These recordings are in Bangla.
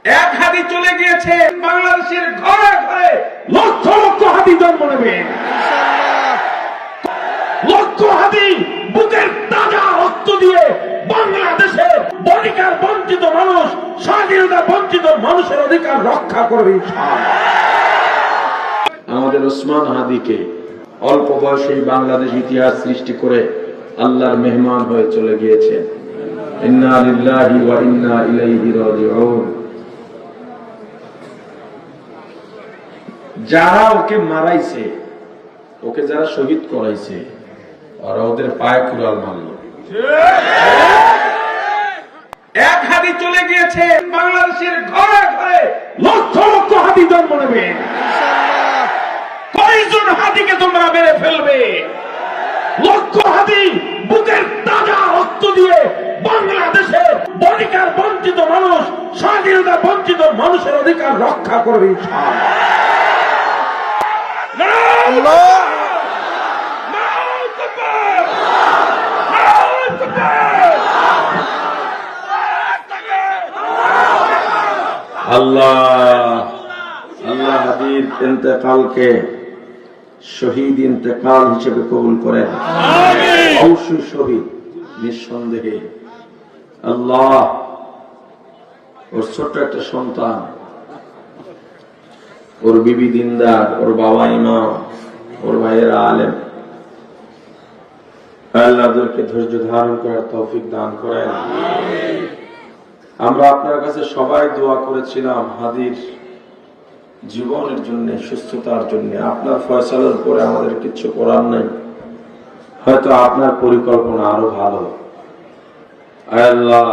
এক হাদি চলে গিয়েছে, বাংলাদেশের ঘরে ঘরে লক্ষ লক্ষ হাদি জন্ম নেবে। লক্ষ হাদি বুকের তাজা রক্ত দিয়ে বাংলাদেশের অধিকার বঞ্চিত মানুষ, স্বাধীনতা বঞ্চিত মানুষের অধিকার রক্ষা করবে ইনশাআল্লাহ। আমাদের ওসমান হাদিকে অল্প বয়সেই বাংলাদেশ ইতিহাস সৃষ্টি করে আল্লাহর মেহমান হয়ে চলে গিয়েছেন। ইন্না লিল্লাহি ওয়া ইন্না ইলাইহি রাজিউন। যারা ওকে মারাইছে, ওকে যারা শহীদ করাইছে, ওরা ওদের পায়ে কুড়াল মারল। এক হাদি চলে গিয়েছে, বাংলাদেশের ঘরে ঘরে লক্ষ লক্ষ হাদি জন্ম নেবে। কয়জন হাদিকে তোমরা মেরে ফেলবে? লক্ষ হাদি বুকের তাজা রক্ত দিয়ে বাংলাদেশের অধিকার বঞ্চিত মানুষ, স্বাধীনতা বঞ্চিত মানুষের অধিকার রক্ষা করবে ইনশাআল্লাহ। আল্লাহ আল্লাহ হাদির ইন্তেকালকে শহীদ ইন্তেকাল হিসেবে কবুল করেন। অবশ্যই শহীদ, নিঃসন্দেহে। আল্লাহ ওর ছোট্ট একটা সন্তান, ওর বিবি দিনদার, ওর বাবা ইমাম, ওর ভাইয়েরা আলেম, আল্লাহ ওদেরকে ধৈর্য ধারণ করার তৌফিক দান করেন। আমরা আপনার কাছে সবাই দোয়া করেছিলাম হাদির জীবনের জন্য, সুস্থতার জন্য। আপনার ফয়সালার পরে আমাদের কিছু করার নাই, হয়তো আপনার পরিকল্পনা আরো ভালো। আল্লাহ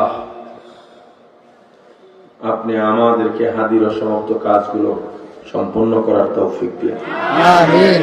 আপনি আমাদেরকে হাদির অসমাপ্ত কাজগুলো সম্পন্ন করার তৌফিক দিন। আমিন।